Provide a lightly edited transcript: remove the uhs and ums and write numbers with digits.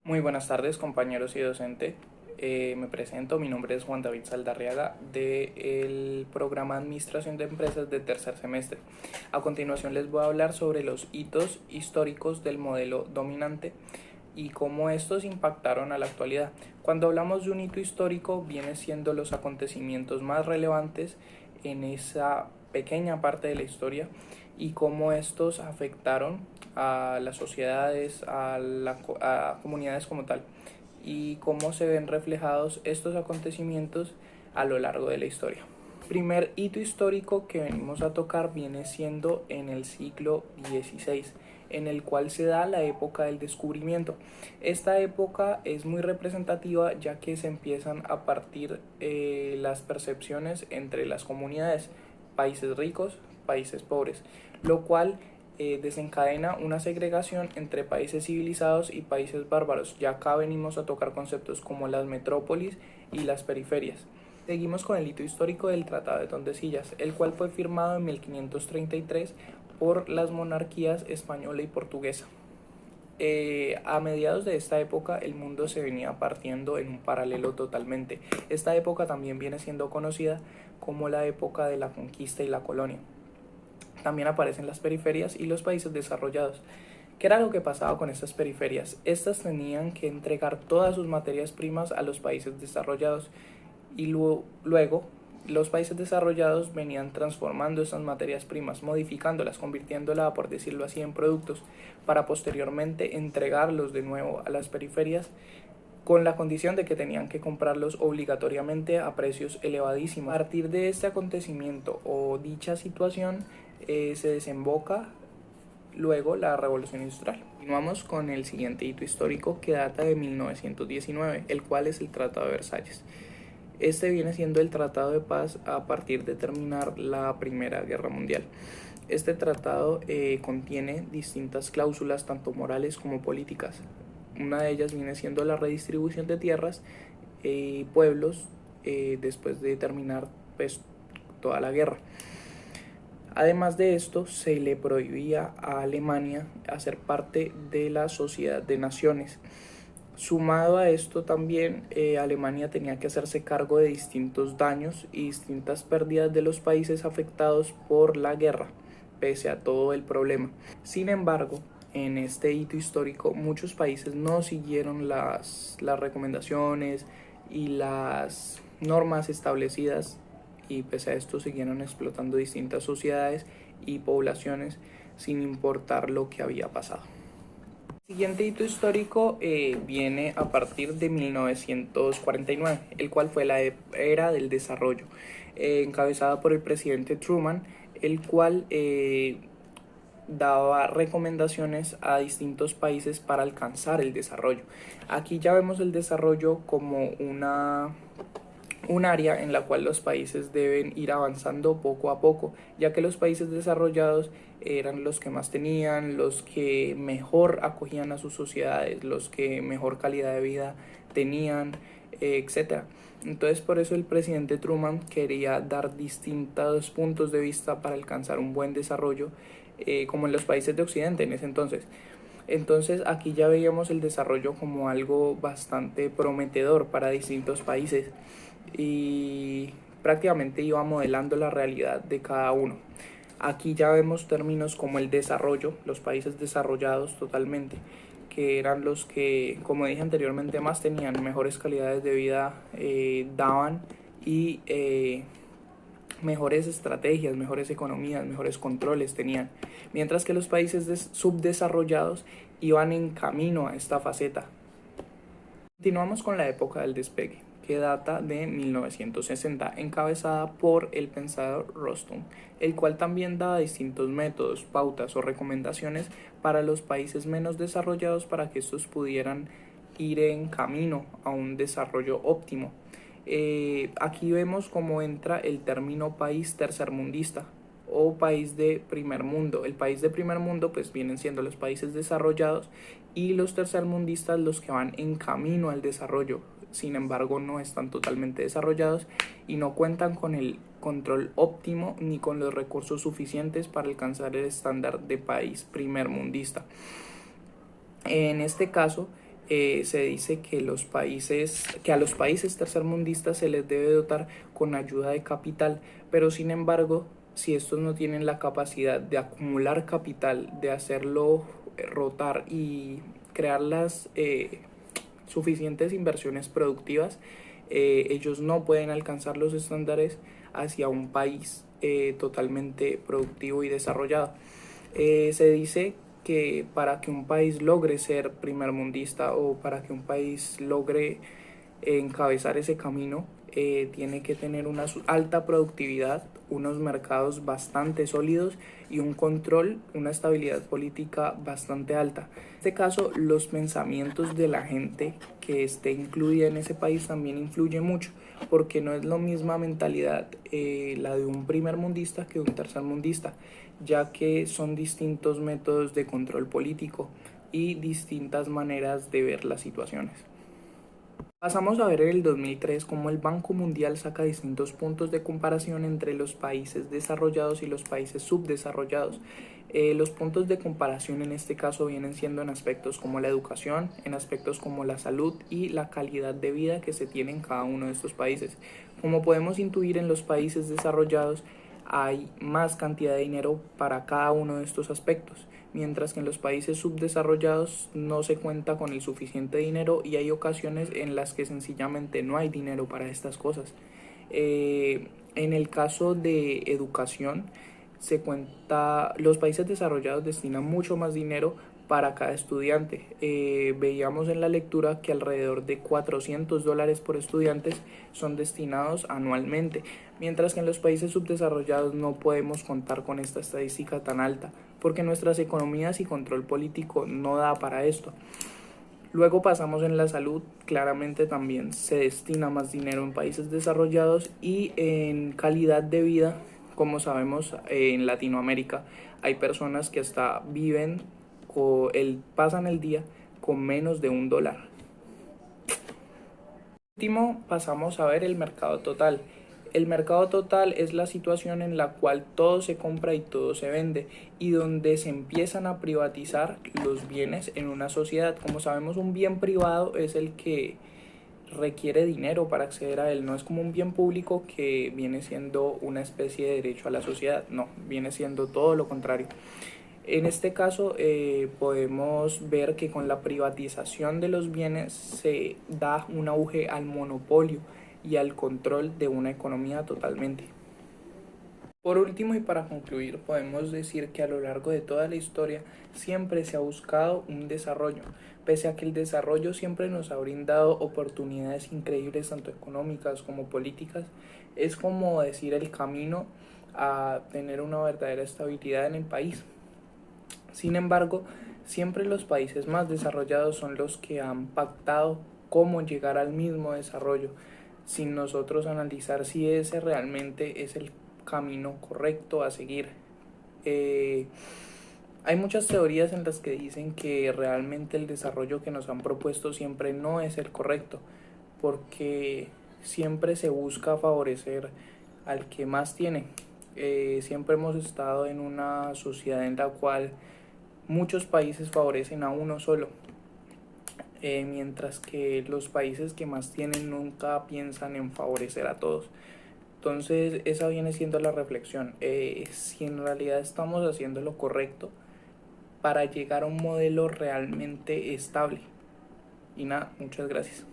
Muy buenas tardes, compañeros y docente. Me presento, mi nombre es Juan David Saldarriaga del programa Administración de Empresas de tercer semestre. A continuación les voy a hablar sobre los hitos históricos del modelo dominante y cómo estos impactaron a la actualidad. Cuando hablamos de un hito histórico, viene siendo los acontecimientos más relevantes en esa pequeña parte de la historia y cómo estos afectaron a las sociedades, a comunidades como tal, y cómo se ven reflejados estos acontecimientos a lo largo de la historia. El primer hito histórico que venimos a tocar viene siendo en el siglo XVI, en el cual se da la época del descubrimiento. Esta época es muy representativa ya que se empiezan a partir las percepciones entre las comunidades, países ricos, países pobres, lo cual desencadena una segregación entre países civilizados y países bárbaros. Ya acá venimos a tocar conceptos como las metrópolis y las periferias. Seguimos con el hito histórico del Tratado de Tordesillas, el cual fue firmado en 1533 por las monarquías española y portuguesa. A mediados de esta época el mundo se venía partiendo en un paralelo totalmente. Esta época también viene siendo conocida como la época de la conquista y la colonia. También aparecen las periferias y los países desarrollados. ¿Qué era lo que pasaba con estas periferias? Estas tenían que entregar todas sus materias primas a los países desarrollados y luego los países desarrollados venían transformando estas materias primas, modificándolas, convirtiéndolas, por decirlo así, en productos, para posteriormente entregarlos de nuevo a las periferias con la condición de que tenían que comprarlos obligatoriamente a precios elevadísimos. A partir de este acontecimiento o dicha situación se desemboca luego la Revolución Industrial. Continuamos con el siguiente hito histórico que data de 1919, el cual es el Tratado de Versalles. Este viene siendo el tratado de paz a partir de terminar la Primera Guerra Mundial. Este tratado contiene distintas cláusulas, tanto morales como políticas. Una de ellas viene siendo la redistribución de tierras y pueblos después de terminar pues, toda la guerra. Además de esto, se le prohibía a Alemania hacer parte de la Sociedad de Naciones. Sumado a esto también, Alemania tenía que hacerse cargo de distintos daños y distintas pérdidas de los países afectados por la guerra, pese a todo el problema. Sin embargo, en este hito histórico, muchos países no siguieron las recomendaciones y las normas establecidas y pese a esto siguieron explotando distintas sociedades y poblaciones sin importar lo que había pasado. El siguiente hito histórico viene a partir de 1949, el cual fue la era del desarrollo, encabezada por el presidente Truman, el cual daba recomendaciones a distintos países para alcanzar el desarrollo. Aquí ya vemos el desarrollo como un área en la cual los países deben ir avanzando poco a poco, ya que los países desarrollados eran los que más tenían, los que mejor acogían a sus sociedades, los que mejor calidad de vida tenían, etc. Entonces por eso el presidente Truman quería dar distintos puntos de vista para alcanzar un buen desarrollo, como en los países de Occidente en ese entonces. Entonces aquí ya veíamos el desarrollo como algo bastante prometedor para distintos países y prácticamente iba modelando la realidad de cada uno. Aquí ya vemos términos como el desarrollo, los países desarrollados totalmente, que eran los que, como dije anteriormente, más tenían mejores calidades de vida, daban y mejores estrategias, mejores economías, mejores controles tenían, mientras que los países subdesarrollados iban en camino a esta faceta. Continuamos con la época del despegue, que data de 1960, encabezada por el pensador Rustung, el cual también daba distintos métodos, pautas o recomendaciones para los países menos desarrollados para que estos pudieran ir en camino a un desarrollo óptimo. Aquí vemos cómo entra el término país tercermundista o país de primer mundo. El país de primer mundo pues vienen siendo los países desarrollados y los tercermundistas los que van en camino al desarrollo. Sin embargo, no están totalmente desarrollados y no cuentan con el control óptimo ni con los recursos suficientes para alcanzar el estándar de país primermundista. En este caso, se dice que a los países tercermundistas se les debe dotar con ayuda de capital, pero sin embargo, si estos no tienen la capacidad de acumular capital, de hacerlo rotar y crear las suficientes inversiones productivas, ellos no pueden alcanzar los estándares hacia un país totalmente productivo y desarrollado. Se dice que para que un país logre ser primermundista o para que un país logre encabezar ese camino, tiene que tener una alta productividad, unos mercados bastante sólidos y un control, una estabilidad política bastante alta. En este caso, los pensamientos de la gente que esté incluida en ese país también influye mucho, porque no es la misma mentalidad la de un primermundista que de un tercermundista, ya que son distintos métodos de control político y distintas maneras de ver las situaciones. Pasamos a ver en el 2003 cómo el Banco Mundial saca distintos puntos de comparación entre los países desarrollados y los países subdesarrollados. Los puntos de comparación en este caso vienen siendo en aspectos como la educación, en aspectos como la salud y la calidad de vida que se tiene en cada uno de estos países. Como podemos intuir, en los países desarrollados hay más cantidad de dinero para cada uno de estos aspectos, mientras que en los países subdesarrollados no se cuenta con el suficiente dinero y hay ocasiones en las que sencillamente no hay dinero para estas cosas. En el caso de educación, los países desarrollados destinan mucho más dinero para cada estudiante. Veíamos en la lectura que alrededor de $400 por estudiantes son destinados anualmente, mientras que en los países subdesarrollados no podemos contar con esta estadística tan alta, porque nuestras economías y control político no da para esto. Luego pasamos en la salud, claramente también se destina más dinero en países desarrollados, y en calidad de vida, como sabemos, en Latinoamérica hay personas que hasta pasan el día con menos de $1. Último, pasamos a ver el mercado total. El mercado total es la situación en la cual todo se compra y todo se vende, y donde se empiezan a privatizar los bienes en una sociedad. Como sabemos, un bien privado es el que requiere dinero para acceder a él. No es como un bien público que viene siendo una especie de derecho a la sociedad. No, viene siendo todo lo contrario. En este caso, podemos ver que con la privatización de los bienes se da un auge al monopolio y al control de una economía totalmente. Por último, y para concluir, podemos decir que a lo largo de toda la historia siempre se ha buscado un desarrollo, pese a que el desarrollo siempre nos ha brindado oportunidades increíbles, tanto económicas como políticas. Es como decir el camino a tener una verdadera estabilidad en el país. Sin embargo, siempre los países más desarrollados son los que han pactado cómo llegar al mismo desarrollo, sin nosotros analizar si ese realmente es el camino correcto a seguir. Hay muchas teorías en las que dicen que realmente el desarrollo que nos han propuesto siempre no es el correcto, porque siempre se busca favorecer al que más tiene. Siempre hemos estado en una sociedad en la cual muchos países favorecen a uno solo, mientras que los países que más tienen nunca piensan en favorecer a todos. Entonces esa viene siendo la reflexión, si en realidad estamos haciendo lo correcto para llegar a un modelo realmente estable. Y nada, muchas gracias.